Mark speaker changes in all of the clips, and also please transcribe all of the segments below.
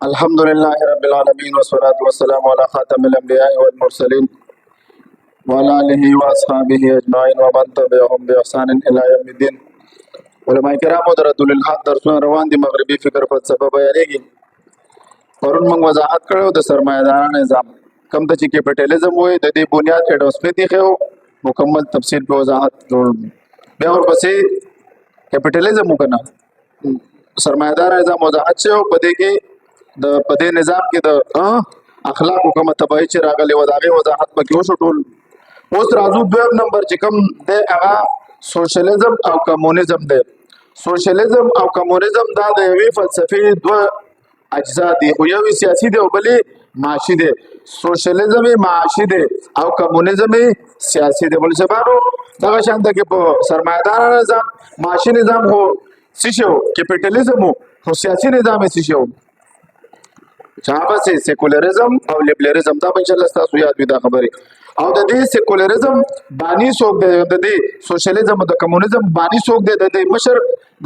Speaker 1: الحمد لله رب العالمين والصلاة والسلام على خاتم الأنبياء والمرسلين وعلى آله وأصحابه أجمعين ومن تبعهم بإحسان إلى يوم الدين. علماء کرامو درته الحق درسونه روان دي مغربي فکر فلسفه بیانېږي. پرون موږ وضاحت کړو د سرمایه‌دارانو نظام کوم ته چې کیپټالیزم وایي د دې بنیاد اډم سمیت یې ښیو مکمل تفصیل په وضاحت کړو. بیا ورپسې کیپټالیزم وکنه سرمایه‌دار نظام وضاحت شو په دې کې د پدې نظام کې د اخلاق کومه تبعی چې راغلي و داغه وضاحت پکې وشو ټول. اوس راځو دویم نمبر چې کوم د هغه سوشلیزم او کمونیزم دی. سوشلیزم او کمونیزم دا د یوې فلسفي دوه اجزا دي، خو یو سیاسي دی او بلې معاشي دی. سوشلیزم معاشي دی او کمونیزم سیاسي دی. بل سبانو دغه شان د کې په سرمایه‌دار نظام معاشي نظام هو سشو کیپټالیزم هو سیاسي نظام سشو چاپسې سیکولریزم او لیبرلیزم دا ان شاء الله تاسو یاد وي دا خبره. او د دې سیکولریزم بانی څوک دی، د دې سوشلیزم او د کمونیزم بانی څوک دی؟ د دې مشر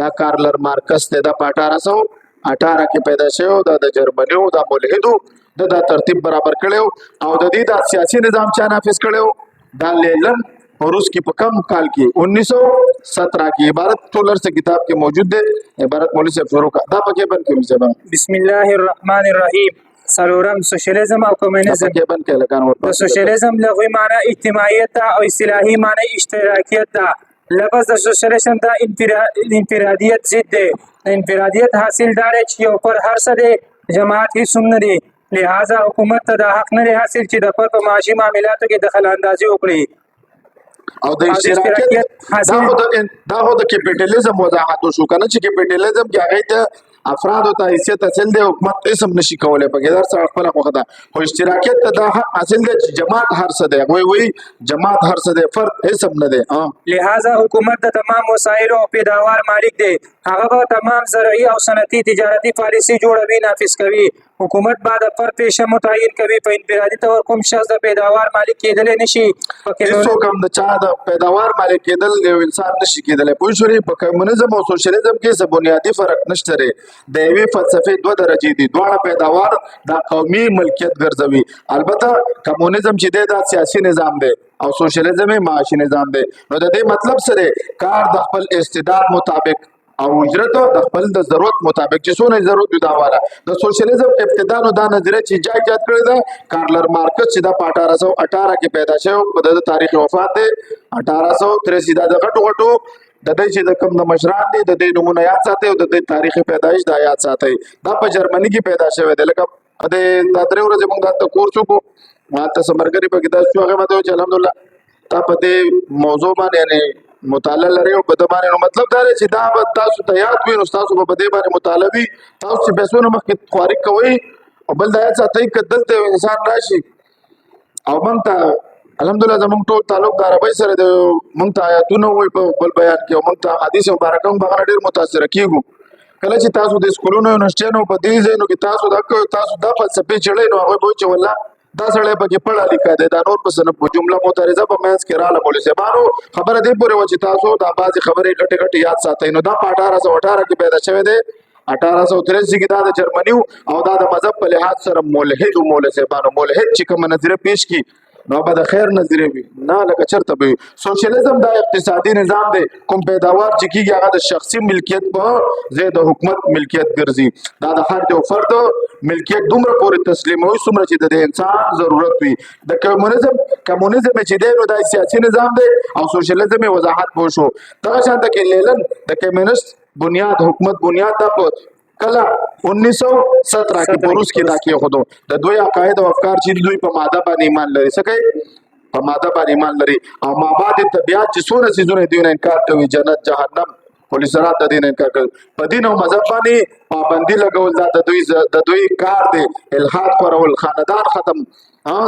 Speaker 1: دا کارل مارکس دی. دا په 1818 کې پیدا شوی، دا د جرمنیو دا ملحدو د ترتیب برابر کړو. او د دې د سیاسي نظام چا نافذ کړو؟ دا لینن روس کې په کم کال کې 1917 کې عبارت ټولر سے کتاب کې موجود دی. عبارت مولوی صاحب شروع کا دا پکې بن کې مزبان
Speaker 2: بسم الله الرحمن الرحیم. سلورم سوشلیزم او کمونیزم.
Speaker 1: پکې بن کې لکان ورته
Speaker 2: سوشلیزم لغوي معنی اجتماعیت او اصطلاحي معنی اشتراکیت ده. لفظ د سوشلیزم د انفرادیت ضد دی. انفرادیت حاصل دار چې یو پر هر څه دی جماعت هیڅ نه دی، لہذا حکومت ته د حق نه حاصل چې د پر په معاشي معاملاتو کې دخل اندازي وکړي.
Speaker 1: او د اشتراکیت دا هو د کیپټالیزم وضاحت شو کنه چې کیپټالیزم کې هغه د افراد او حیثیت حاصل دی، حکومت اسم نشي کولای په ګدار سره خپل خو خدا. خو اشتراکیت ته دا حاصل دی چې جماعت هر څه دی، وی جماعت هر څه دی، فرد اسم نه دی.
Speaker 2: لہذا حکومت د تمام وسایل او پیداوار مالک دی، هغه به تمام زرعي او صنعتي تجارتي پالیسي جوړوي نافذ کوي. حکومت بعد پر پیشه متعین کوي. په انفرادي تور کوم شخص د پیداوار مالک کېدل نشي.
Speaker 1: هیڅوک هم د چا د پیداوار مالک کېدل یو انسان نشي کېدلی. پوه شوې؟ په کمونیزم او سوشلیزم کې څه بنیادي فرق نشته دی. د یوې فلسفې دوه درجې دي، دواړه پیداوار د قومي ملکیت ګرځوي. البته کمونیزم چې دی دا سیاسي نظام دی او سوشلیزم معاشي نظام دی. نو د دې مطلب څه دی؟ کار د خپل استعداد مطابق او اجرت د خپل د ضرورت مطابق چې څونه ضرورت دی دا والا. د سوشلیزم ابتدا نو دا نظریه چې ایجاد کړی دا کارل مارکس چې دا 1818 کې پیدا شوی، په د تاریخ وفات دی 1883. دا د غټو غټو د دې چې د کوم د مشران دي د دې نمونه یاد ساتي او د دې تاریخ پیدایش دا یاد ساتي. دا په جرمني کې پیدا شوی دی. لکه د درې ورځې موږ دا کورس وکړو، ما ته سمرګری په کې دا شو هغه ماته چې الحمدلله تا په دې موضوع باندې یعنی مطالعه لري او په دې باندې نو مطلب دا چې دا تاسو ته یاد وي، نو تاسو په دې باندې مطالعه وي، تاسو چې بسونه مخکې خواري کوي او بل دا ساتي کدل ته انسان راشي. او موږ ته الحمدلله زموږ ټول تعلق د عربی سره د موږ ته آیاتونه وي په بل بیان کې او موږ ته حدیث مبارکه بغیر ډیر متاثر کیږو. کله چې تاسو د سکولونو یونیورسيټونو په دې ځای نو کې تاسو د فلسفي چړې نو هغه به چې والله دا سړی پکې پړه لیکه دی، دا نور پس نه په جمله معترضه په منځ کې رااله مولوي صاحبانو خبره دې پورې و چې تاسو دا بعضې خبرې ګټې ګټې یاد ساتئ. نو دا په 1818 کې پیدا شوی دی، 1883 کې دا د جرمنیو او دا د مذهب په لحاظ سره ملحد مولوي صاحبانو ملحد چې کومه نظریه پیش کی نو به د خیر نظریه وي نه لکه چرته به. سوشلیزم دا اقتصادي نظام دی، کوم پیداوار چې کیږي هغه د شخصي ملکیت په ځای د حکومت ملکیت ګرځي. دا د هر یو فرد ملکیت دومره پورې تسلیموي څومره چې د انسان ضرورت وي. د کمونیزم چې دی نو دا سیاسي نظام دی او سوشلیزم وضاحت پوه شو. دغه شان د لینن د کمونیست بنیاد حکومت بنیاد دا په کله 1917 کې په روس کې دا کې خودو د دوی عقاید او افکار چې دوی په ماده باندې ایمان لري، څه کوي؟ په ماده باندې ایمان لري او مابعد طبيعت چې څونه سيزونه دوی نه انکار کوي، جنت جهنم پولیسرات د دین انکار کوي. په دین او مذهب باندې پابندي لګول دا د دوی کار دی. الحاد پرول، خاندان ختم،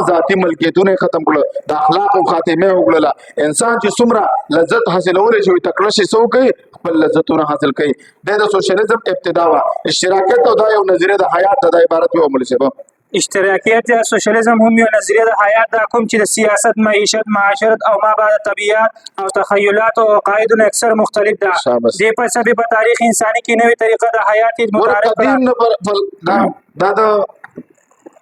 Speaker 1: ذاتی ملکیتونه ختم کړل، د اخلاق او خاتمه وګړه. انسان چې څومره لذت حاصلول شي تکړه شي سو کوي خپل لذتونه حاصل کوي. د سوشلیزم ابتدا وا اشتراکیت او دا یو نظریه د حیات د عبارت یو عمل شبه
Speaker 2: اشتراکیت یا سوشلیزم هم یو نظریه د حیات دا کوم چې د سیاست، معیشت، معاشرت او ما بعد طبیعت او تخیلات او عقایدو اکثر مختلف ده.
Speaker 1: شاباس.
Speaker 2: دې فلسفې په تاریخ انساني کې نوې طریقه د حیات متعارف کړه.
Speaker 1: قدیم دا د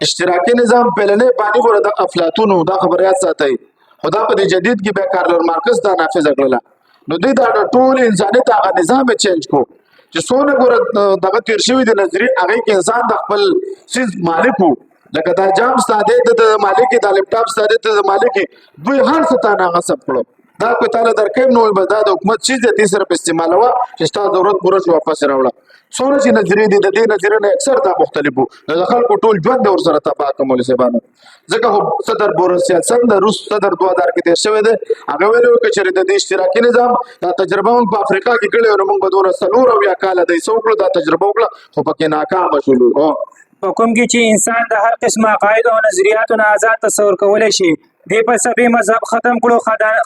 Speaker 1: اشتراکي نظام پهلنې بانی ګوره د افلاطون دا خبر یاد ساتئ. خدا په دې جدید کې به کارل مارکس دا نافذ کړله. نو دوی دا ټول انسانیت هغه نظام چینج کو چې څونه ګوره دغه تیر شوي د نظریې هغې کې انسان د خپل څیز مالک و. لکه دا جام ستا دی د مالک دا لپټاپ ستا دی د مالک دوی هر څه تا نه غصب کړو. دا که تعالی درکوي نو به دا د حکومت چیز دی تی صرف استعمالوه چې ستا ضرورت پوره شو واپس راوړه. څومره چې نظریې دي د دې نظریې نه اکثر دا مختلف وو. د خلکو ټول ژوند دی ورسره تباه کړه مولوي صاحبانو. ځکه خو صدر بورس یلسن د روس صدر 2000 کې تېر شوی دی. هغه ویلي وو که چېرې د دې اشتراکي نظام دا تجربه موږ په افریقا کې کړې وه نو موږ به دونه 4 کاله دی څه وکړو دا تجربه وکړه خو پکې ناکامه شولو.
Speaker 2: په کوم کې چې انسان د هر قسم عقایدو او نظریاتو نه آزاد تصور کولی شي. دې فلسفې مذهب ختم کړو،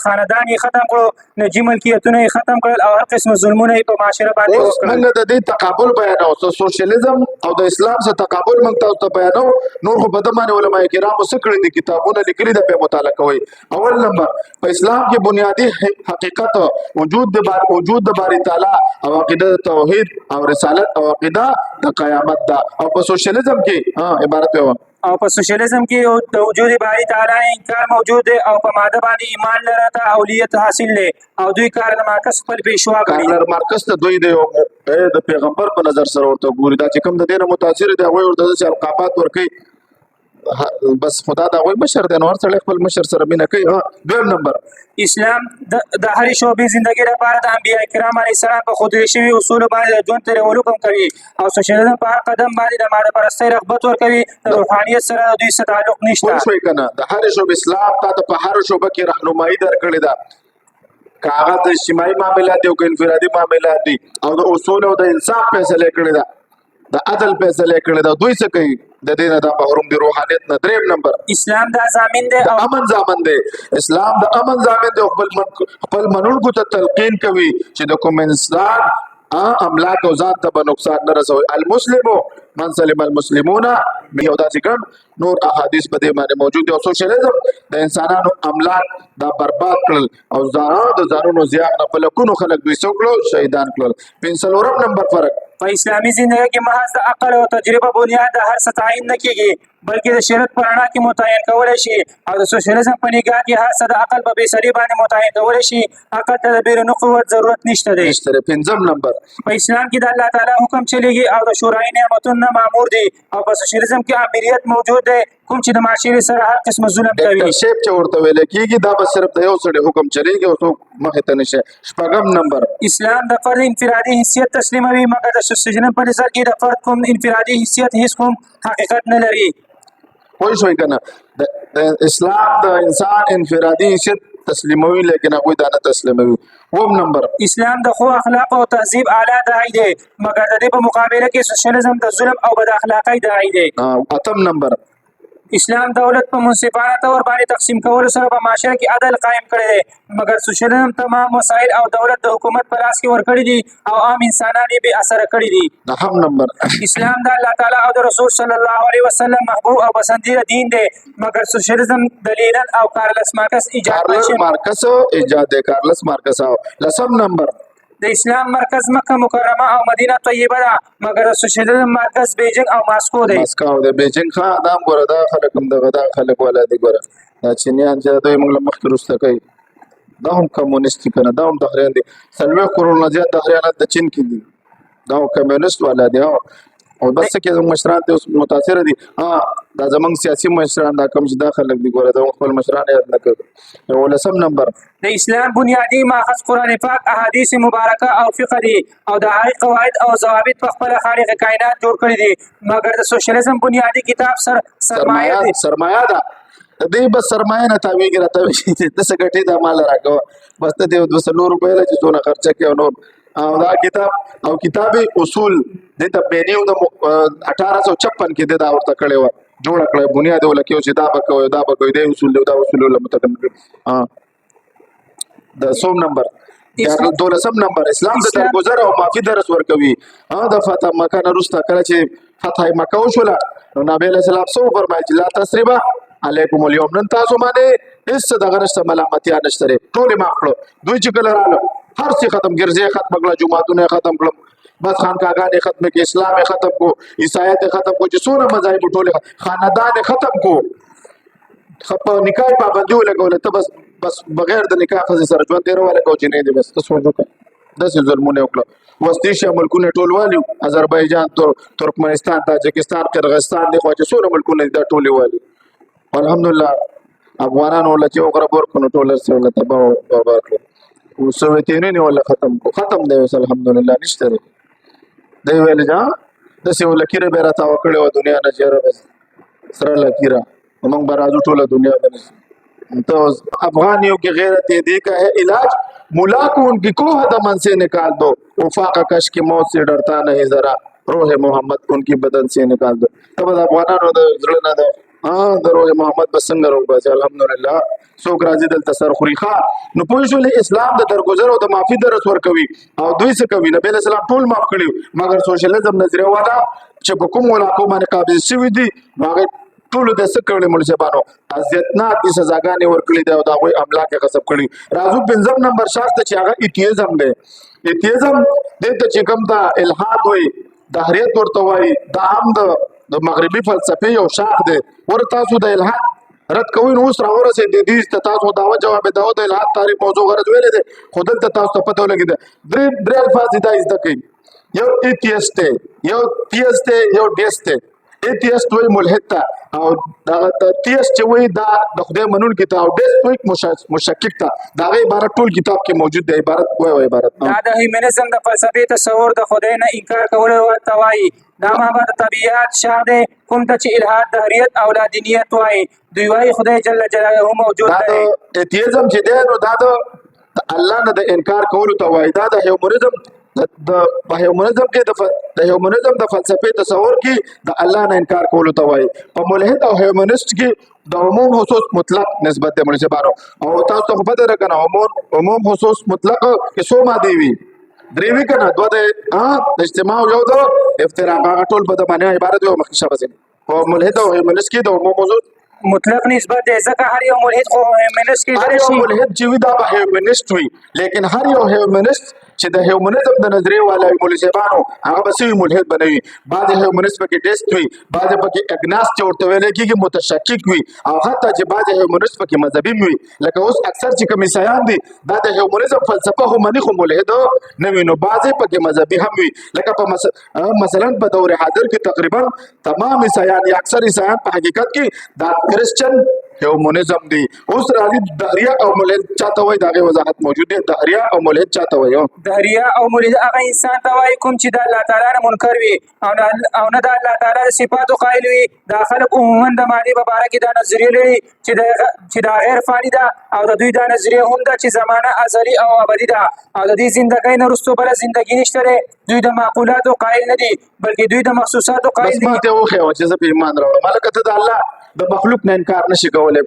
Speaker 2: خاندان یې ختم کړو، نجی ملکیتونه یې ختم کړل او هر قسم ظلمونه یې په معاشره باندې وکړل.
Speaker 1: موږ د دې تقابل بیانو سوشلیزم او د اسلام سره تقابل موږ تاسو ته بیانو. نور خو په دې باندې علما کرامو څه کړي دي کتابونه لیکلي ده په مطالعه کوي. اول نمبر په اسلام کې بنیادی حقیقت وجود د باری تعالی او عقیده توحید او رسالت او عقیده د قیامت ده. او په سوشلیزم کې عبارت و
Speaker 2: او په سوشلیزم کې د وجود باری تعالی انکار موجود دی او په ماده باندې ایمان لرل ته اولیت حاصل دی او دوی کارل مارکس خپل پیشوا ګڼي.
Speaker 1: کارل مارکس ته دوی د پیغمبر په نظر سره ورته ګوري. دا چې کوم د دې نه متاثر دي هغوی ورته چې القابات ورکوي بس خدا دا هغوی مشر دی نو هر سړی خپل مشر سره مینه کوي. دویم نمبر
Speaker 2: اسلام د هرې شعبې زندګۍ لپاره د انبیاء کرام علیه السلام په ښودل شوي اصولو باندې د ژوند تېرولو حکم کوي او سوشلیزم په هر قدم باندې د ماده پرستۍ رغبت ورکوي. د روحانیت سره د دوی څه تعلق نشته.
Speaker 1: پوه شوئ که نه د هرې شعبې اسلام تا ته په هر شعبه کې رهنمایي درکړې ده که هغه د اجتماعي معاملات دي او که انفرادي معاملات دي او د اصول او د انصاف فیصلې کړې ده د عدل فیصلې کړې ده. دوی څه کوي د دې نه دا محروم دي روحانیت نه. دریم نمبر
Speaker 2: اسلام دا ضامن دی او
Speaker 1: امن ضامن دی. اسلام د امن ضامن دی او خپل منونکو ته تلقین کوي چې د کوم انسان املاک او ځان ته به نقصان نه رسوي. المسلمو من سلم المسلمون یو داسې ګڼ نور احادیث په دې باندې موجود دي. او سوشلیزم د انسانانو املاک دا برباد کړل او د ځانونو زیان نه په لکونو خلک دوی څه کړل شهیدان کړل. 5 نمبر فرق
Speaker 2: په اسلامي زندګۍ کې محض د عقل او تجربه بنیاد د هر څه تعیین نه کېږي بلکې د شریعت په رڼا کې متعین کولی شي. او د سوشلیزم په نګاه کې هر څه د عقل په بېسري باندې متعین کولی شي. عقل ته د بیروني قوت ضرورت نشته دی.
Speaker 1: 5 نمبر
Speaker 2: په اسلام کې د الله تعالی حکم چلیږي او د شورایي نعمتونو نه مامور دی. او په سوشلیزم کې امریت موجود دی کوم چې د معاشرې سره هر قسم ظلم کوي.
Speaker 1: ډکټرشپ چې ورته ویل کېږي دا به صرف د یو سړي حکم چلیږي او څوک مخې ته نشي. 6 نمبر
Speaker 2: اسلام د فرد انفرادي حیثیت تسلیموي مګر د سوشلیزم په نظر کې د فرد کوم انفرادي حیثیت هیڅ کوم حقیقت نه لري.
Speaker 1: پوه شوئ که نه د اسلام د انسان انفرادي حیثیت تسلیموي لیکن هغوی دا نه تسلیموي. 9 نمبر
Speaker 2: اسلام د خو اخلاق او تهذیب اعلی داعی دی مګر د دې په مقابله کې سوشلیزم د ظلم او بد اخلاقۍ داعی دی.
Speaker 1: 8 نمبر
Speaker 2: اسلام دولت په منصفانه طور باندې تقسیم کولو سره په معاشره کې عدل قائم کړی دی مګر سوشلیزم تمام وسایل او دولت د حکومت په لاس کې ورکړي دي او عام انسانان یې بې اثره کړي دي.
Speaker 1: 9 نمبر
Speaker 2: اسلام د الله تعالی او د رسول صلی الله علیه وسلم محبوب او پسندیده دین دی مګر سوشلیزم دلیلا او کارلس مارکس ایجاد
Speaker 1: دی. کارلس مارکس 10 نمبر
Speaker 2: د اسلام مرکز مکه مکرمه او مدینه طیبه ده مګر د سوشلیزم مرکز بیجینګ او ماسکو دی.
Speaker 1: ماسکو د بیجینګ ښه دا هم ګوره دا خلک هم دغه دا خلک والا دي ګوره دا چینیان چې دوی موږ له مخکې وروسته کوي دا هم کمونیست دي که نه دا هم دهریان دي. 40 کروڑ نه زیات دهریانات د چین کې دي دا هم کمیونیست والا دي. او بس څه کې زموږ مشران ته اوس متاثره دي. دا زموږ سیاسي مشران دا کوم چې دا خلک دي ګوره دا خپل مشران یاد نه کوي. 10 نمبر
Speaker 2: د اسلام بنیادی ماخذ قرآن پاک احادیث مبارکه او فقه دي او د هغې قواعد او ضوابط په خپله خالق کائنات جوړ کړي دي مګر د سوشلیزم بنیادی کتاب سرمایه ده.
Speaker 1: دې بس سرمایه نه تاویږي راته ته څه ګټې دا مال راکوه بس ته دې 200 روپۍ له چې څونه خرچه کوي او نور دا کتاب او کتاب اصول دې ته بینیو د 1856 کې دا ورته کړی وه جوړه کړی بنیاد یې ولکې چې دا به کوئ دا به کوئ دې اصول دی دا اصول له متکن کړي. د 100 نمبر 12 نمبر اسلام د درگذر او معافي درس ورکوي. د فتح مکه نه وروسته کله چې فتح مکه وشوله نو نبی علیہ السلام سو فرمایي چې لا تسریبا علیکم اليوم، نن تاسو باندې هیڅ دغه نشته، ملامتیا نشته، ټول معاف کړو. دوی چې کله رااله هر څه ختم، ګرځې ختم کړل، جمعهونه ختم کړل، بس خانقاهګانې ختم کړې، اسلام ختم کو، عیسایت ختم کو، چې څونه مذاهب ټول خاندان ختم کو، په نکاح پابندي ولګول، ته بس بغیر د نکاح ښځې سره ژوند تېرول کو چې نه دی، بس ته سوچ وکړه. داسې ظلمونه وکړه. وسطي شیا ملکونه ټول والي، اذربایجان، ترکمنستان، تاجکستان، قرغستان، دی خوا چې څونه ملکونه دا ټول والي. الحمدلله افغانانو ولته یو غره ورکړو، ټول څه ولته تباہ او برباد کړو. سوویتینونه ولا ختم کو، ختم دی اوس الحمدلله نشته دی. دی ویل جا داسې ولکیره به راته وکړې و دنیا نه چېره بس سره لکیره موږ به راځو ټوله دنیا باندې. تو افغانیوں کی غیرت دی کا ہے علاج، ملا کو ان کی کوہ دمن سے نکال دو، وفاق کش کی موت سے ڈرتا نہیں ذرا، روح محمد کو ان کی بدن سے نکال دو. تب افغانانو د زړه نه د د روح محمد بس څنګه روغ بس الحمدلله څوک راځي دلته سر خوري. ښه نو پوه شولې اسلام د درګذر او د معافي درس ورکوي او دوی څه کوي؟ نبی علیه السلام ټول معاف کړي، مګر سوشلیزم نظریه والا چې په کوم علاقو باندې قابض شوي دي هغه ټولو د څه کړي ملزمانو اذیتناک دي، سزاګانې ورکړي دي او د هغوی املاک یې غصب کړي. راځو پنځم نمبر شاخ ته چې هغه ایتیزم دی. ایتیزم دې ته چې کوم دا الحاد وایي، دهریت ورته وایي، دا هم د مغربي فلسفې یو شاخ دی. ور تاسو د الحاد رد کوئ نو اوس راورسېد دي ته تاسو دعوه جواب دعوه د الحاد تعریف موضوع غرض ویلې دی، خو دلته تاسو ته پته ولګېده. درې الفاظ دي دا زده کوئ، یو ایتیست دی، یو تیست دی، یو ډیست دی. ایتیست وایي ملحد ته، او د تیست چې وایي دا د خدای منونکي ته، او ډیست وایي مشکک ته. د هغه عبارت ټول کتاب کې موجود دی. عبارت وایي عبارت
Speaker 2: دا د هیومنزم د فلسفې تصور د خدای نه انکار کولو ورته وایي. دا مابعد طبیعت شاه دی کوم ته چې الحاد دهریت او لادینیت وایي. دوی وایي خدای جل جلاله موجود دی.
Speaker 1: دا ایتیزم چې دی نو دا د الله نه د انکار کولو ته وایي. دا د هیومنزم په هیومنزم کې د هیومنزم د فلسفې تصور کې د الله نه انکار کولو ته وایي. په ملحد او هیومنست کې د عموم خصوص مطلق نسبت دی ملزمانو. او تاسو ته پته ده کنه عموم خصوص مطلق کې څو مادې وي؟ درې وي کنه، دوه د اجتماع او یو د افتراق. هغه ټول په د معنی عبارت وي او مخکې شابه ځي. په ملحد او هیومنست کې د عموم خصوص
Speaker 2: مطلق نسبت دی، ځکه هر یو ملحد خو هیومنست کې
Speaker 1: هر یو ملحد چې وي دا به هیومنست وي، لیکن هر یو هیومنست چې د هیومنزم د نظریې والا وي ملزمانو هغه به سوي ملحد به نه وي. بعضې هیومنست پکې ډیست وي، بعضې پکې اګناست چې ورته ویلی کېږي متشکک وي، او حتی چې بعضې هیومنست پکې مذهبي وي. لکه اوس اکثر چې کوم عیسایان دي دا د هیومنزم فلسفه خو مني خو ملحد نه وي، نو بعضې پکې مذهبي هم وي. لکه په مثلا په دور حاضر کې تقریبا تمام عیسایان یا اکثر عیسایان په حقیقت کې دا کرسچن هیومنزم دی. اوس راځي دهریه او ملحد چاته وایي، د هغې وضاحت موجود دی. دهریه او ملحد چاته وایي؟
Speaker 2: دهریه او ملحد هغه انسان ته وایي کوم چې د الله تعالی نه منکر وي او نه د الله تعالی د صفاتو قایل وي. دا خلک عموما د مادې په باره کې دا نظریه لري چې دا غیر فاني ده، او د دوی دا نظریه هم ده چې زمانه ازلي او ابدي ده او د دې زندګۍ نه وروسته بله زندګي نشته دی. دوی د معقولاتو قایل نه دي بلکې دوی د محسوساتو قایل دي.
Speaker 1: بس ما ته وښیه چې زه په ایمان راوړم. هلکه ته د الله د مخلوق نه انکار نشي کولی.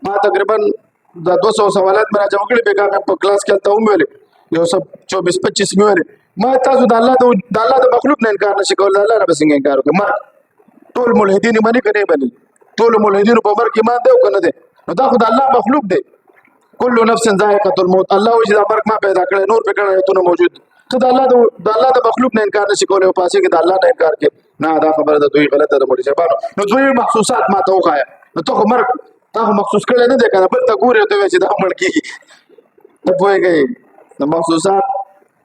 Speaker 1: ما تقریبا د 200 سوالات مې راجمع کړي، بېګا مې په کلاس کې هلته ومویلې، یو څه 24-25 مې ویلې. ما تاسو د الله د مخلوق نه انکار نشي کولی، د الله نه به څنګه انکار وکړي؟ مرګ ټول ملحدین یې مني که نه یې مني؟ ټولو ملحدینو په مرګ ایمان دی او که نه دی؟ نو دا خو د الله مخلوق دی. کل نفس ذائقة الموت. الله وایي چې دا مرګ ما پیدا کړی، نور پکې آیتونه موجود دي. ته د الله د مخلوق نه انکار نشي کولی او پاسې کې د الله نه انکار کوي. نه دا خبره د دوی غلطه ده ملزمانو. نو دوی محسوسات ما ته وښایه. نو ته خو مرګ تا خو محسوس کړی نه دی که نه، بل ته ګورې ته وایې چې دا مړ کېږي. ته پوهېږئ د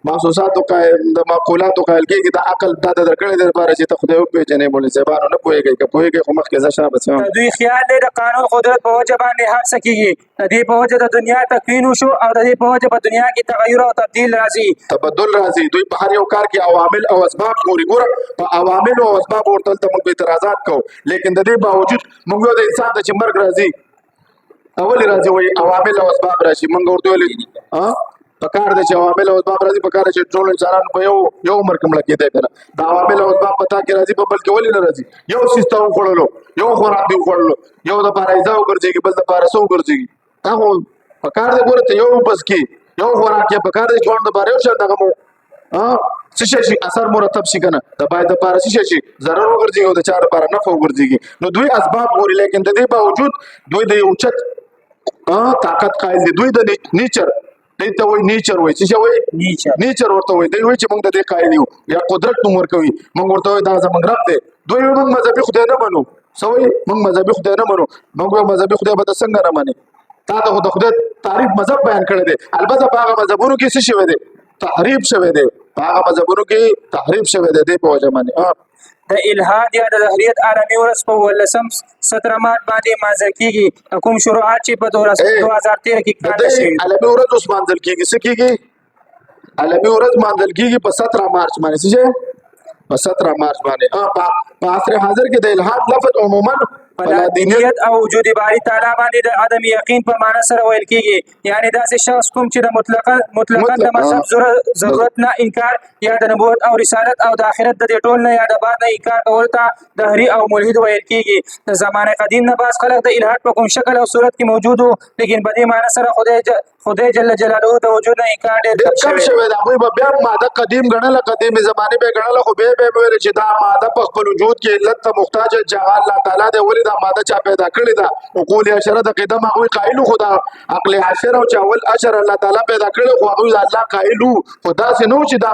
Speaker 1: محسوساتو قایل د معقولاتو قایل کېږي. د عقل دا د درکړی دی لپاره چې ته خدای وپېژنې ملزمانو. نه پوهېږئ که پوهېږئ خو مخکې زه شابه
Speaker 2: د دوی خیال دی د قانون قدرت په وجه باندې هر څه کېږي. د دې په وجه د دنیا تکوین وشو او د دې په وجه په دنیا کې تغیر او تبدیل راځي.
Speaker 1: تبدل راځي. دوی په هر یو کار کې عوامل او اسباب ګوري. ګوره په عواملو او اسبابو ورته دلته موږ اعتراضات کوو، لیکن د دې باوجود موږ یو د انسان ته چې مرګ راځي اولې راځي وایي عوامل او اسباب راشي. موږ ورته ویلي پکار دی چې عوامل او اسباب راځي، پکار دی چې ټول انسانان په یو عمر کې مړه کېدی که نه. د عوامل او اسباب په تا کې راځي، په بل کې ولې نه راځي؟ یو څیز ته وخوړلو، یو خوراک دې وخوړلو، یو دپاره ایزه وګرځېږي، بل دپاره څه وګرځېږي. دا خو پکار دی ګوره ته یو بس کې یو خوراک یې پکار دی ژوند دپاره یو شان دغه مو څه شي اثر مرتب شي کنه د باید د پاره څه شي ضرر وګرځي او د چار لپاره نفع وګرځي. نو دوی اسباب غوري لیکن د دې باوجود دوی د یو چت طاقت قائل دي. دوی د نیچر ته وایي نیچر وایي څه وایي نیچر ورته وایي. دوی وایي چې موږ د دې قائل یو یا قدرت نوم ورکوي. موږ ورته وایي دا زموږ رب دی. دوی موږ مذهبي خدای نه منو. سوي موږ مذهبي خدای نه منو. موږ مذهبي خدای به څنګه نه مني. تا ته د خدای تعریف مذهب بیان کړی دی. البته په هغه مذهبونو کې څه شوی دی تحریف شوی دی. په هغه مذهبونو کې تحریف شوی دی. دې په وجه باندې
Speaker 2: د الحاد یا د دهریت عالمي ورځ په 18 17 مارچ باندې مانځل کیږي. کوم شروعات چې په 2013 کې کار شوی
Speaker 1: عالمي ورځ اوس مانځل کیږي. څه کیږي عالمي ورځ مانځل کیږي په 17 مارچ باندې. څه په 17 مارچ باندې په عصر حاضر کې د الحاد لفظ عموما
Speaker 2: فلادینیت او وجود باری تعالی باندې د عدم یقین په معنا سره ویل کیږي. یعنی داسې شخص کوم چې د مطلقاً د مذهب ضرورت نه انکار یا د نبوت او رسالت او د آخرت د دې ټول نه یا د بعد نه انکار کول ته دهری او ملحد ویل کیږي. د زمانه قدیم نه باز خلک د الحاد په کوم شکل او صورت کې موجود وو لیکن په دې معنا سره خدای جل جلاله د وجود نه انکار ډېر
Speaker 1: کم شوی دا. دوی به بیا ماده قدیم ګڼله قدیمي زمانه به ګڼله خو به ویل چې دا ماده په خپل وجود کې علت ته محتاج جهان الله تعالی د ولې دا ماده چا پیدا کړی دا. عقول اشره د قدم هغه قائل خو دا عقل اشره او چاول اشره الله تعالی پیدا کړی خو هغه الله قائل خدا سي نو چې دا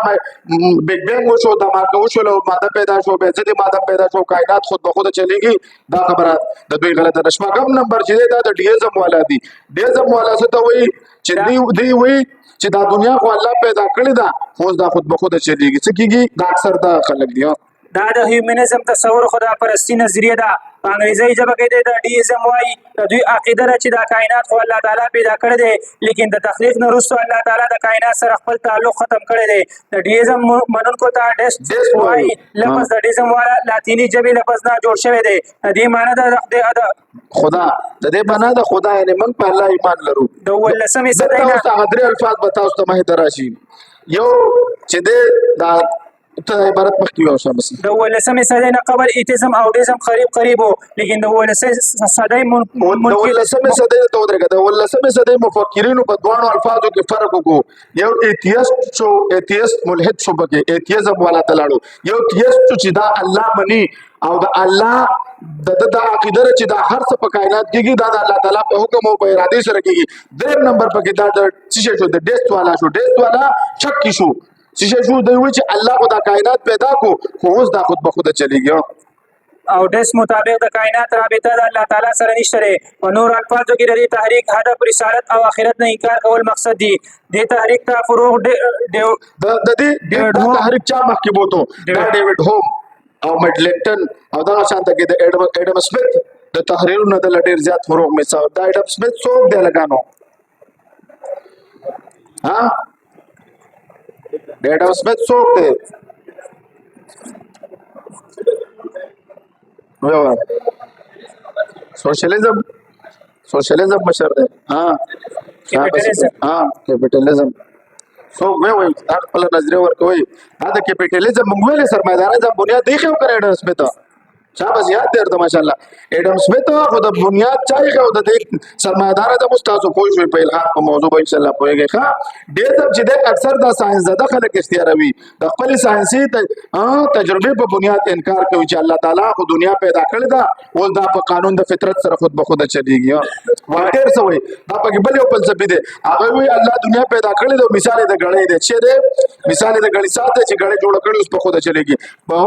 Speaker 1: بیگ بینګ وشو د ماده وشو ماده پیدا شو به ځدی ماده پیدا شو کائنات خود به خود چلےږي. دا خبره د دوی غلطه ده. شپږم نمبر چې دا د ډیزم والا دي. ډیزم والا څه ته وایي چې دی وایي چې دا دنیا خو الله پیدا کړی دا خو دا خود به خود چلےږي. څه کیږي دا اکثر دا خلک دي.
Speaker 2: دا د هیومنزم تصور خدا پرستی نظریه ده. په انګریزي ژبه کې د ډیزم وایي د دوی عقیده ده چې دا کائنات خو الله تعالی پیدا کړی دی لیکن د تخلیق نه وروسته الله تعالی د کائنات سره خپل تعلق ختم کړی دی. د ډیزم منونکو ته ډیسټ وایي. لفظ د ډیزم والا لاتینی ژبې لفظ نه جوړ شوی دی. د دې معنی ده
Speaker 1: خدا د دې معنا د خدا یعنی موږ په الله ایمان لرو.
Speaker 2: د 18 صدۍ
Speaker 1: نه تاسو درې الفاظ به تاسو ته مه دراشي. یو چې دا ته عبارت مخکې یو شمس
Speaker 2: د 18 صدۍ نه قبل ایتیزم او ډیزم قریب وو لیکن د 18 صدۍ
Speaker 1: د 18 صدۍ ته ودرېږه. د 18 صدۍ مفکرینو په دوه الفاظو کې فرق وکړو. یو ایتیست شو ایتیست ملحد شو پکې ایتیزم والا تلاړو. یو ایتیست چې دا الله مني او د الله د عقیده چې دا هر څه په کائنات کېږي دا د الله تعالی په حکم او په اراده سره کېږي. دریم نمبر پکې دا د څه شو د ډیسټ والا شو. ډیسټ والا شک کی شو څه شو دوی وایي چې الله خو دا کائنات پیدا کو خو اوس دا خود به خود چلےږي.
Speaker 2: او دس مطابق د کائنات رابطه د الله تعالی سره نشته لري. په نور الفاظو کې د دې تحریک هدف رسالت او آخرت نه انکار کول مقصد دی. د تحریک کا فروغ د
Speaker 1: دې تحریک چا مخکې بوته دا ډیوډ هوم او مډلټن او دا شانته کې د اډم سمث د تحریرونو د لټیر زیات فروغ میسا. دا اډم سمث څوک دی لګانو ډیډا سمث څوک دی نو سوشلیزم مشر دی. کیپیټالیزم څوک وایي هر خپل نظریه ورکوي. دا د کیپیټالیزم موږ ویلې سرمایداري بنیاد دی خو کړی ډیډا سمث چا بس یاد درته ماشاءالله اډم سمث خو د بنیاد چای خو د سرمایدار د مستاسو پوه شوي په الهام په موضوع به ان شاء الله پوهیږي. ښه ډېر ځم چې د اکثر د ساينس زده خلک اختیاروي د خپل ساينسي تجربه په بنیاد انکار کوي چې الله تعالی خو دنیا پیدا کړې ده او دا په قانون د فطرت سره خود به خود چلیږي. واټر سوي دا په بل یو فلسفي دي هغه وی الله دنیا پیدا کړې ده مثال د غړې ده چې ده مثال د غړې ساته چې غړې جوړ کړي اوس په خود چلیږي. په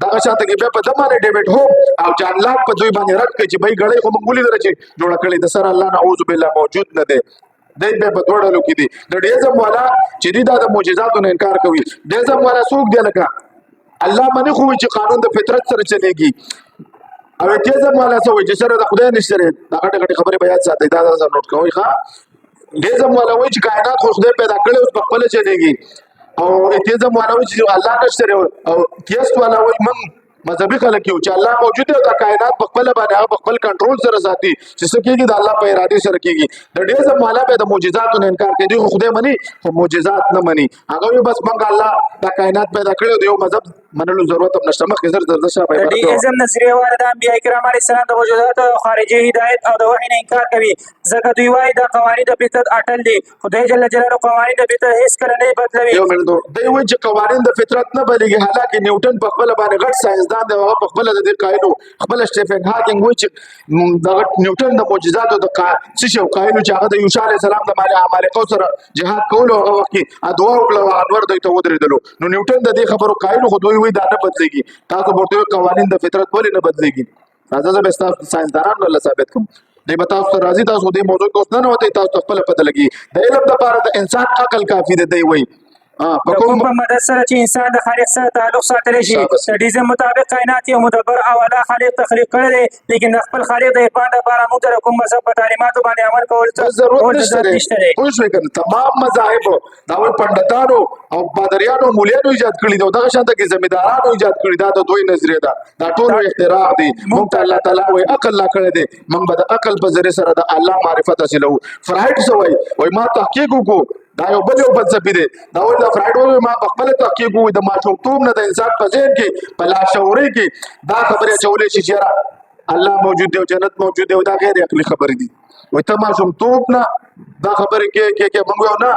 Speaker 1: دا شاته کې په دمانه ډیوډ هوم او جان لاک په دوی باندې رد کوي چې بای غړې خو مونږ ولې درچې جوړ کړي د سره الله نعوذ بالله موجود نه دی. دای په دوړلو کې دي د ډیزم والا چې د معجزاتو نه انکار کوي. ډیزم والا څوک دی لکه الله باندې خو چې قانون د فطرت سره چلےږي او ډیزم والا څه وایي چې سره د خدای نشته دا غټه خبره بیا ساتي دا نوٹ کوئ. ښه ډیزم والا وایي چې کائنات خو خدای پیدا کړي اوس په خپل چلےږي او ایتیزم والا وایي چې الله نشته او کیست والا وایي من مذهبي خلک یو چې الله موجود دی او د کائنات په خپل باندې هغه په خپل کنټرول سره ساتي چې څه کېږي د الله په اراده سره کېږي. د ډیزم والا به د معجزاتو نه انکار کوي خو خدای مني خو معجزات نه مني. هغه بس موږ الله د کائنات پیدا کړی دی یو مذهب منلو ضرورت هم نشته مخکې زر زر شابه
Speaker 2: د
Speaker 1: عبارت
Speaker 2: دې
Speaker 1: وه.
Speaker 2: ازم نظریه واره د انبیاء کرام علیه السلام د موجودات خارجي هدایت او د وحي نه انکار کوي ځکه دوی وایي دا قوانین د فطرت اټل دي خدای جل جلاله قوانین د فطرت هیڅ کله نه بدلوي.
Speaker 1: یو منټ دوی وایي چې قوانین د فطرت نه بدلېږي حالانکه نیوټن په خپله باندې غټ ساینسدان دی او هغه په خپله د دې قایلو خپله سټیفن هاکینګ وایي چې دغه نیوټن د معجزاتو د څه شي قایلو چې هغه د یوشا علیه السلام د عمالقو سره جهاد کولو هغه وخت کې دعا وکړه او انور دوی ته ودرېدلو نو نیوټن د دې خبرو قایلو خو دوی وایي دا نه بدلېږي تاسو ورته قوانین د فطرت ولې نه بدلېږي راځه زه به ستاسو ساینسدانانو له ثابت کوم دی به تاسو ته راځي تاسو دې موضوع کې اوس نه ننوتئ تاسو ته خپله پته لګي د علم دپاره د انسان عقل کافي دی دی وایي
Speaker 2: د کوم په مدد سره چې انسان د خالق سره تعلق ساتلی شي د ډیزاین مطابق کائنات یو مدبر او اعلی خالق تخلیق کړی دی لیکن د خپل خالق د عرفان لپاره موږ ته د کوم مذهب په تعلیماتو باندې عمل کول
Speaker 1: ضرورت نشته دی پوه شوې که نه تمام مذاهب دا وایي پنډتانو او پادریانو مولیانو ایجاد کړي دي او دغه شانته کې زمیندارانو ایجاد کړي دا د دوی نظریه ده دا ټول اختراع دي موږ ته الله تعالی وایي عقل لا کړی دی موږ به د عقل په ذریعه سره د الله معرفت حاصلوو فرایډ څه وایي ما تحقیق وکړو دا یو بل یو فلسفي دی دا وایي د فرایډ وایي ما په خپله تحقیق وکړو د ماشومتوب نه د انسان په ذهن کې په لاشعوري کې دا خبرې اچولی شي چې یاره الله موجود دی او جنت موجود دی او دا غیر عقلي خبرې دي وایي ته ماشومتوب نه دا خبرې کې موږ یو نه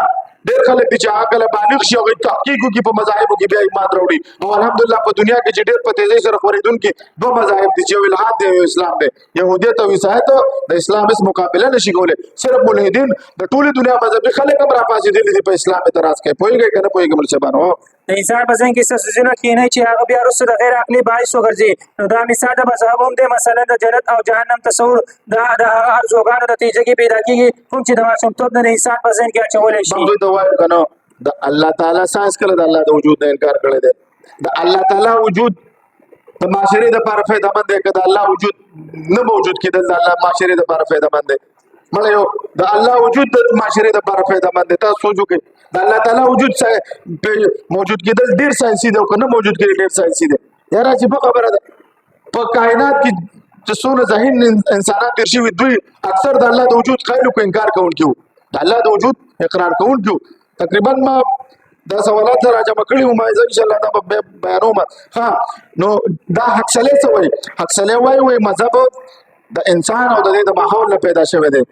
Speaker 1: ډېر خلک دي چې هغه کله بالغ شي هغوی تحقیق وکړي په مذاهبو کې بیا ایمان راوړي او الحمدلله په دنیا کې چې ډېر په تیزۍ سره خورېدونکي دوه مذاهب دي چې یو الحاد دی او اسلام دی یهودیت او عیسایت د اسلام هېڅ مقابله نشي کولی صرف ملحدین د ټولې دنیا مذهبي خلک هم راپاڅېدلي دي په اسلام اعتراض کوي پوهېږئ که نه پوهېږئ ملچبانو
Speaker 2: د انسان په ذهن کې څه څیزونه کښېنوي چې هغه بیا وروسته د غیر عقلي باعث وګرځي نو دا مثال د مذهب هم دی مثلا د جنت او جهنم تصور دا د هغه ارزوګانو نتیجه کې پیدا کېږي کوم چې د ماشومتوب نه د انسان په ذهن کې اچولی شي
Speaker 1: دوی ته وایو که نه د الله تعالی ساینس کله د الله د وجود نه انکار کړی دی د الله تعالی وجود د معاشرې دپاره فایدهمند دی که د الله وجود نه موجود کېدل د الله معاشرې دپاره فایدهمند دی مړه یو د الله وجود د معاشرې دپاره فایدهمند دی تاسو سوچ وکړئ د الله تعالی وجود موجود کېدل ډېر ساینسي دی او که نه موجود کېدل ډېر ساینسي دی یاره عجیبه خبره ده په کائنات کې چې څونه ذهین انسانان تېر شوي دوی اکثر د الله د وجود قایلو کو انکار کوونکي وو د الله د وجود اقرار کوونکي وو تقریبا ما دا سوالات را جمع کړي وو ما زه انشاءالله دا به بیانوم ها نو دا حقسلې څه وایي حقسلې وایي مذهب د انسان او د دې د ماحول نه پیدا شوی دی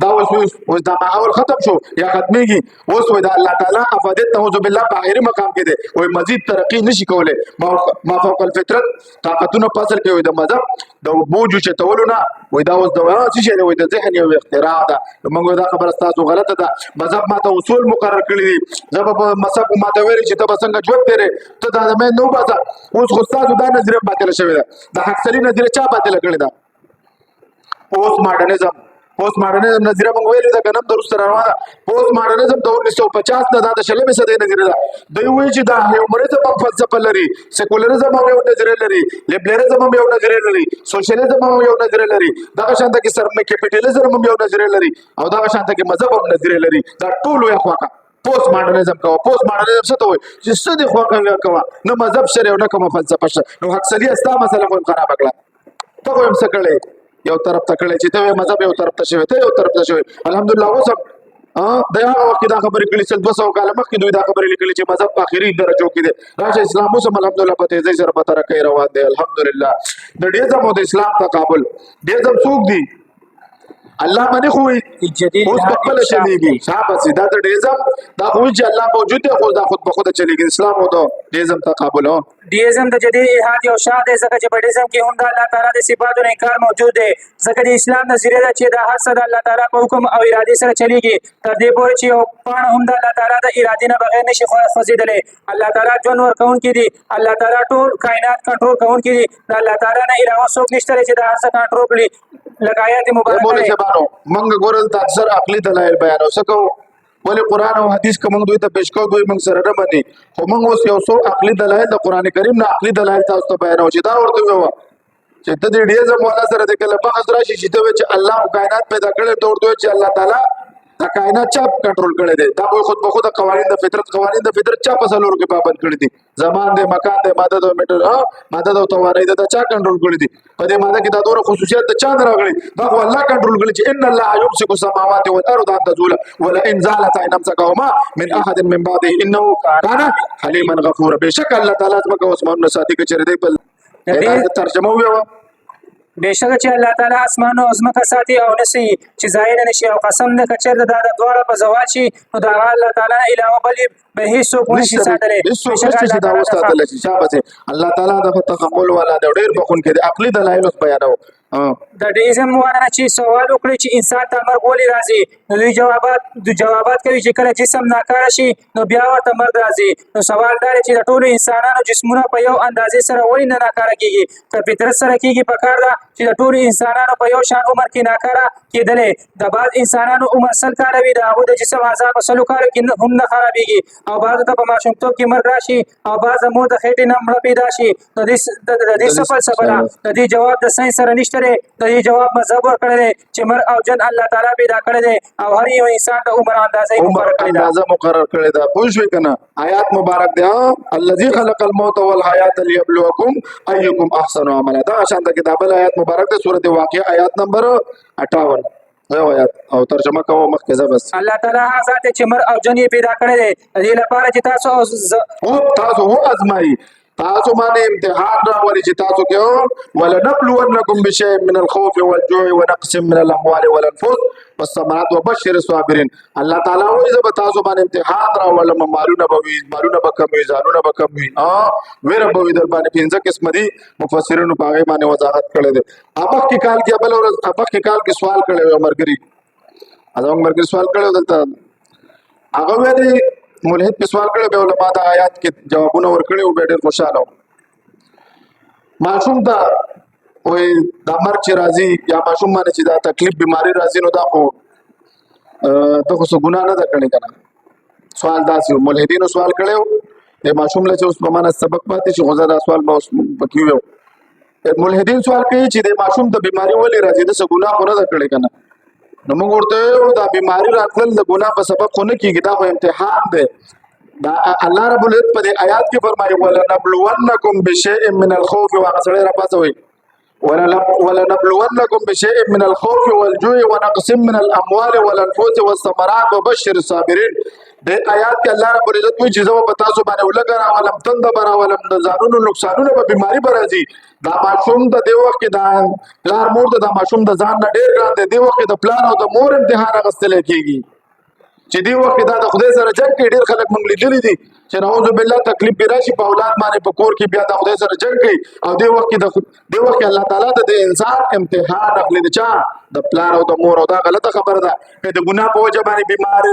Speaker 1: دا اوس دا ماحول ختم شو یا ختمېږي اوس وایي د الله تعالی افادیت نعوذ بالله په آخري مقام کې دی وایي مزید ترقي نشي کولی ما فوق الفطرت طاقتونه په اصل کې وایي د مذهب د بوج اوچتولو نه وایي دا اوس د څه شی دی وایي د ذهن یو اختراع ده موږ وایو دا خبره ستاسو غلطه ده مذهب ماته اصول مقرر کړي دي زه به په مذهب ماته ویلي چې ته به څنګه ژوند تېرې ته دا د مین نه وباسه اوس خو ستاسو دا نظریه باطله شوې ده د حقسلي نظریه چا باطله کړې ده پوسټ ماډرنزم پوسټ ماډرنزم نظریه موږ ویلې ده که نه هم د وروسته روانه پوسټ ماډرنزم د 1950 نه دا د 20مې صدۍ نظریه ده دوی وایي چې دا هیومنزم هم فلسفه لري سیکولرزم هم یو نظریه لري لیبرالزم هم یو نظریه لري سوشلیزم هم یو نظریه لري دغه شانته کې سرمایه کیپیټالیزم هم یو نظریه لري او دغه شانته کې مذهب هم نظریه لري دا ټول یې خواکه پوسټ ماډرنزم کوه پوسټ ماډرنزم څه ته وایي چې څه دې خواکه کوه نه مذهب شته او نه کومه فلسفه شته نو حقسلي ستا مسله خو هم خرابه کړه ته خو هم څه کړی یو طرف ته کړی چې ته مذهب یو طرف ته شوی ته یو طرف ته شوی الحمدلله اوس هم د هغه وخت دا خبرې کړي سل 200 کاله مخکې دوی دا خبرې لیکلي چې مذهب په آخري درجو کې دی راشه اسلام اوس هم الحمدلله په تیزۍ سره په ترقۍ روان دی الحمدلله د ډیزم او د اسلام تقابل ډیزم څوک دی الله باندې خو اوس په خپله چلېږي شاباسي دا د ډیزم دا خو چې الله موجود دی خو دا خود په خوده چلېږي اسلام او د ډیزم تقابل
Speaker 2: ډیزم د جدي الحاد یو شاه دی ځکه چې په ډیزم کې هم د الله تعالی د صفاتو نه انکار موجود دی ځکه د اسلام نظریه ده چې دا هر څه د الله تعالی په حکم او ارادې سره چلېږي تر دې پورې چې یو پاڼه هم د الله تعالی د ارادې نه بغیر نشي خوځېدلی الله تعالی ژوند ورکوونکی دی الله تعالی ټول کائنات کنټرول کوونکی دی د الله تعالی نه علاوه څوک نشته چې دا هر څه کنټرول کړي لکه آیات مبارکه
Speaker 1: منګ ګورل تا اکثر عقلي دلایل بیانو سکو ولې قرآن او حدیث که موږ دوی ته پیش کوو دوی موږ سره نه مني خو موږ اوس یو څو عقلي دلایل د قرآن کریم نه عقلي دلایل تاسو ته بیانوو چې دا ورته ووایه چې ته د ډیزم والا سره د کله بحث راشي چې ته وایې چې الله کائنات پیدا کړی ته ورته وایې چې الله تعالی دا کائنات چا کنټرول کړی دی دا خود په خود قوانین د فطرت چا په څلورو کې پابند کړی دي زمان دی مکان دی ماده د میټر ماده د توانایي دا چا کنټرول کړی دي په دې ماده کې دا ډېر خصوصیات د چا راغلي دا خو الله کنټرول کړی چې ان الله يمسك السماوات والارض ان تزولا ولئن زالتا ان امسكهما من احد من بعده انه كان حليما غفورا بشک الله تعالی زمکه اسمانونه ساتي کې چیرې دی بل ترجمه ویو
Speaker 2: بشک چې الله تعالی اسمان او ځمکه ساتي او نسی چې ظاهر نشي او قسم نه کچر د دواړه په زوال شي نو دا الله تعالی علاوه بل به هیڅ نشي ساتلی
Speaker 1: بشک چې دا واستل شي شابه الله تعالی د تحمل والا د ډېر بخون کې د عقلي دلایل بیانو
Speaker 2: د ډیزم وانه چې سوال وکړي چې انسان ته مرګ ولې راځي نو دوی جوابات کوي چې کله جسم ناکاره شي نو بیا ورته مرګ راځي نو سوال دا چې د ټولو انسانانو جسمونه په یو اندازې سره ولې نه ناکاره کیږي که فطرت سره کیږي پکار ده چې د ټولو انسانانو په یو شان عمر کې ناکاره کېدلې د بعض انسانانو عمر 100 کاله وي د هغوی د جسم اعضا په 100 کالو کې هم نه خرابېږي او بعضو ته په ماشومتوب کې مرګ راشي او بعض مور د خېټې نه مړه پیدا شي د دې څه فلسفه ده د دې جواب د ساینس سره نشته دی د دې جواب مذهب ورکړی دی چې مرګ او جن الله تعالی پیدا کړی دی او هر یو انسان د عمر اندازه
Speaker 1: مقرر کړی ده پوه شوې که نه آیات مبارک دی الذي خلق الموت والحیات ليبلوکم ایکم احسن عملا دا شان د کتاب آیات مبارک دی سورۃ واقعه آیات نمبر 58 یو آیات او ترجمه کوم مخکې بس
Speaker 2: الله تعالی ذات چې مرګ او جن پیدا کړی دی دې لپاره چې
Speaker 1: تاسو ازمایي تاسو باندې امتحان راولي چې تاسو کې ولنبلونکم بشیء من الخوف والجوع ونقص من الاموال والانفس والثمرات وبشر الصابرین الله تعالی وایي زه به تاسو باندې امتحان راولم مالونه به کم وي ځانونه به کم وي ویره به وي در باندې 15 قسم دي مفسرینو په هغې باندې وضاحت کړی دی مخکې کال کې بل ورځ مخکې کال کې سوال کړی و مرګري زموږ مرګري سوال کړی و دلته هغه ویلي ملحد په سوال کړی به علما د آیات کې جوابونه ورکړي او به ډېر خوشاله معصوم دا وای دا مرګ چې راځي یا معصوم باندې چې دا تکلیف بیماری راځي نو دا خو ته خو ګناه نه ده کړې کنه سوال داسې ملحدینو سوال کړو د معصوم له چې اوس په معنا سبق پاتې چې غوځه دا سوال به اوس پکې وي ملحدین سوال کوي چې د معصوم د بیماری ولې راځي د څه ګناه خو نه ده کړې کنه نو موږ ورته دا بیماری راتلل د ګناه په سبب خو نه کېږي دا خو امتحان دی دا الله رب العزت په دې آیات کې فرمایي ولنبلونکم بشیء من الخوف وغسړی را پاسوي ولنبلونکم بشیء من الخوف والجوع ونقص من الاموال والانفس والثمرات وبشر الصابرین د آیات کې الله رب العزت وایي چې زه په تاسو باندې ولګا راولم تند براولم د ځانونو نقصانونه به بیماری به راځي دا ماشوم د دې وخت کې دا پلار مور د ماشوم د ځان نه ډېر ګران دی دې وخت کې د پلار او د مور امتحان اخیستل کېږي چې دې وخت کې دا د خدای سره جنګ کوي ډېر خلک موږ لیدلي دي چې نعوذ بالله تکلیف به راشي په اولاد باندې په کور کې بیا د خدای سره جنګ کوي او دې وخت کې الله تعالی د انسان امتحان اخلي د چا د پلار او د مور او دا غلطه خبره ده د ګناه په وجه باندې بیمار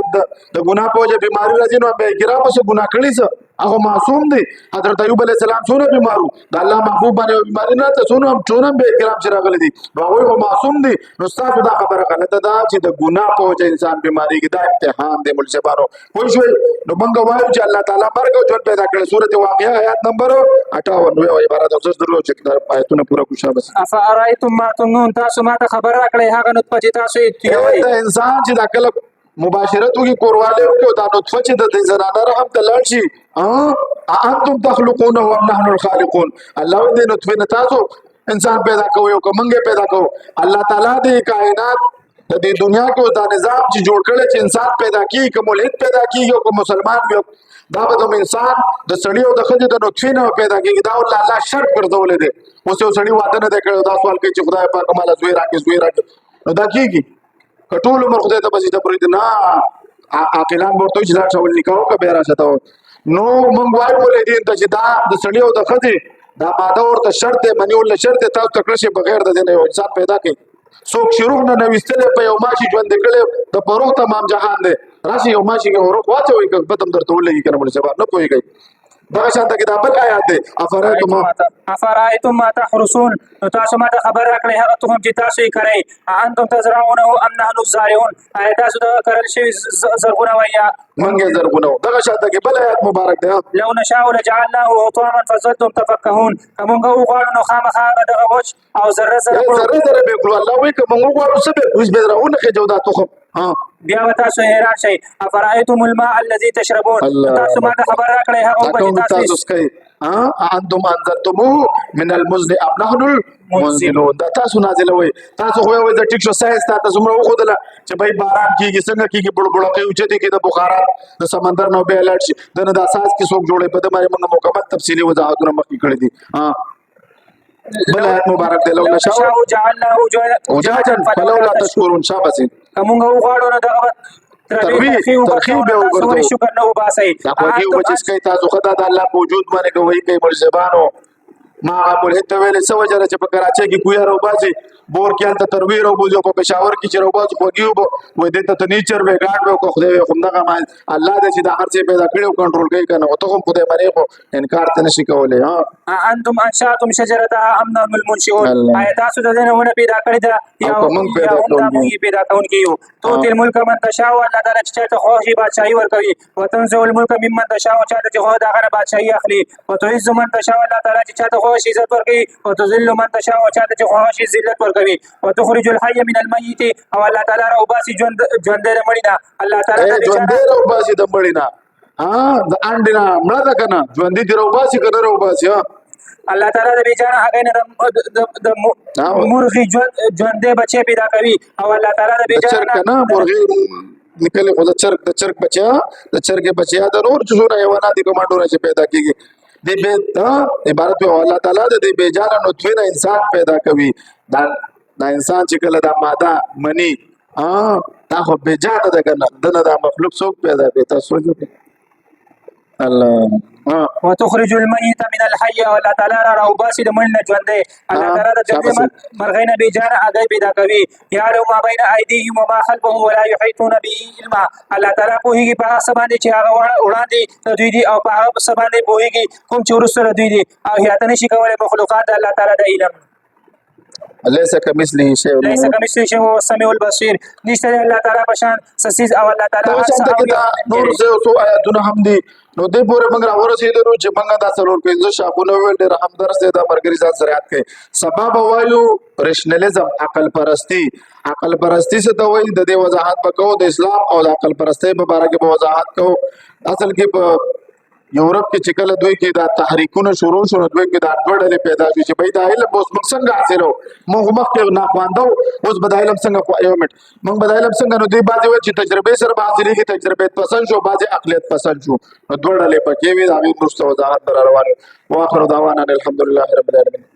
Speaker 1: د ګناه په وجه بیماری راځي نو به ګرام څه ګناه کړی څه هغه معصوم دی حضرت ایوب علیه السلام څونه بیمارو د الله محبوب باندې بیماری نه ته څونه به ګرام چې راغلي دي نو هغه معصوم دی نو تاسو دا خبره غلطه ده چې د ګناه په وجه انسان بیماری کې دا امتحان دی ملزمانو پوه شئ نو موږ وایو چې الله تعالی مرګ او ژوند پیدا کړی سورۃ واقعه آیات نمبر 58 او عبارت اوس درو چې آیتونه پورا کوشا بس
Speaker 2: افارایتم ما تمنون تاسو ما ته خبر راکړی هغه نطفه چې تاسو یې
Speaker 1: دا انسان چې دا کله مباشرت وکي کورواله وکي دا نطفه چې د زنانه رحم ته لاړ شي انتم تخلقونه ام نحن الخالقون الله دې نطفه نه تاسو انسان پیدا کوي او کومنګ پیدا کوي الله تعالی دې کائنات د دې دنیا کې دا نظام چې جوړ کړي چې انسان پیدا کیږي کوم ملحد پیدا کیږي او کوم مسلمان وي دا به د انسان د سړی او د ښځې د نطفې نه پیدا کیږي دا الله شرط ګرځولې دی اوس یو سړی واده نه دی کړی دا سوال کوي چې خدای پاک مالا زوی راکړي نو دا کیږي که ټول عمر خدای ته بس د پرې نه عاقلان ورته چې دا ټول نکاح که به راشه نو موږ وایو ملحدین ته چې دا د سړی او د ښځې دا ماده ورته شرط دی منی ول شرط تاسو تکړه شي بغیر د دې نه یو انسان پیدا کوي څوک شروع نه نوستل په یو ماشي ژوند کړي د پروغ تمام جهان دی راشي یو ماشي کې ورو واچوي که په تم درته ولګي کنه مل سبا نه پويږي دا شانته کتاب آیات دی
Speaker 2: افرایتم ما تحرسون تاسو ما خبر راکړی هغه ته هم چې تاسو یې کوي انتم تزرعونه ام نحن الزارعون آیات تاسو د کرل شي زرغونه ویا
Speaker 1: منګه زرغونه دا شانته کې بل آیات مبارک دی
Speaker 2: لو نشاء لجعلناه حطاما فظلتم تفكهون کومه وغواړو نو خامخا دغه وچ او ذره
Speaker 1: به ګلو الله وی کومه وغواړو څه به اوس به راونه کې جوړه توخم ها
Speaker 2: بیا به تاسو حیران شئ افرأیتم الماء الذي تشربون
Speaker 1: الله
Speaker 2: تاسو ما ته خبر راکړئ هغه اوبه
Speaker 1: تاسو
Speaker 2: چې تاسو
Speaker 1: تاسو سکي انتم انزلتموه من المزن ام نحن المنزلون دا تاسو نازلوي تاسو خو یو د ټیک شو ساينس تاسو څومره وخدله چې بھائی باران کیږي څنګه کیږي بړبړ کوي چې دې کې د بخارات د سمندر نو به الرټ شي دنه د اساس کې څوک جوړي په دې باندې موږ مکمل تفصیلی وضاحتونه مخکې کړی دي بل آیت مبارک دی لو نشاء
Speaker 2: جعلناه
Speaker 1: وجاجا فلولا تشکرون شابه
Speaker 2: کومه وغواړو نه دغه
Speaker 1: ترغیب به وګرځو
Speaker 2: شکر نه وباسي
Speaker 1: دا کوي او چې کوي تاسو خدای د الله په وجود باندې کوي کوي مرزبانو ما ابو الهت ویل سو جره چې په کراچي کې کوی راو باسي بور کې انت ترویر او بوزو په پېښور کې چې راو باسي خوږیو وې د ته نیچر به ګاډ به کو خدای هم دغه ما الله دې چې د هر څه پیدا کړو کنټرول کوي کنه او ته هم خدای باندې خو انکار ته نشي کولای
Speaker 2: انتم انشاتم شجرتها ام نحن المنشئون آیا تاسو د دې ونه پیدا کړی دا یا موږ پیدا کوونکی یو تو تل ملک من تشاء الله تعالی چې ته خوشي بادشاہي ورکوي وتنزع الملك ممن تشاء چې ته خو دا غره بادشاہي اخلي وتعز من تشاء الله تعالی چې ته خوشي عزت ورکوي وتذل من تشاء چې ته خوشي ذلت ورکوي وتخرج الحي من الميت او الله تعالی را وباسي ژوند د مړینا الله تعالی
Speaker 1: ژوند را وباسي د مړینا د انډینا مړه ده کنه ژوند دې را وباسي کنه را وباسي
Speaker 2: الله تعالی د بیچاره هغه نه د مرغي ژوند بچي پیدا کوي او الله تعالی د بیچاره
Speaker 1: کنه مرغي نکله خو د چرګ بچیا د نور څو حیوانات کمانډو راځي پیدا کیږي د به عبارت په الله تعالی د بیجاره نطفه نه انسان پیدا کوي دا انسان چې کله د ماده منی دا خو بیجاره ده کنه دنه د مخلوق څوک پیدا کوي تاسو الله
Speaker 2: وتخرج الميت من الحي والله تعالی را وباسي د مړ نه ژوندې الله تعالی د ژوندې مرغۍ نه بیجاره هغه پیدا کوي یعلم ما بین ایدیهم وما خلفهم ولا يحيطون به علما الله تعالی پوهیږي په هغه باندې چې هغه وړاندې دوی دي او په هغه باندې پوهیږي کوم چې ورسره دوی دي او هیته نشي کولای مخلوقات الله تعالی د علم
Speaker 1: ليس كمثله شيء
Speaker 2: ليس كمثله شيء هو السميع البصير نشته الله تعالی پشان سسیز او الله تعالی
Speaker 1: نور زه تو آیاتونه هم دي نو دې پورې موږ راورسېدلو چې موږ دا څلور پنځه شاپونه ویل ډېر همدرس دی دا مرګري ځان سره یاد کړئ سبب وایو ریشنلیزم عقل پرستی څه ته وایي د دې وضاحت وکړو د اسلام او د عقل پرستی په اړه کې وضاحت کوو اصل کې په یورپ کې چې کله دوی کې دا تحریکونه شروع شول دوی کې دا ډوډلې پیدا شي چې بای دا علم اوس موږ څنګه حاصلو موږ مخکې نه خواندو اوس به علم څنګه یو منټ موږ به علم څنګه نو دوی بعضې وایي چې تجربې سره به حاصلېږي تجربې پسند شو بعضې عقلیت پسند شو نو ډوډلې پکې وي د هغې وروسته وضاحت به را روان وي واخر دعوانا الحمدلله رب العالمین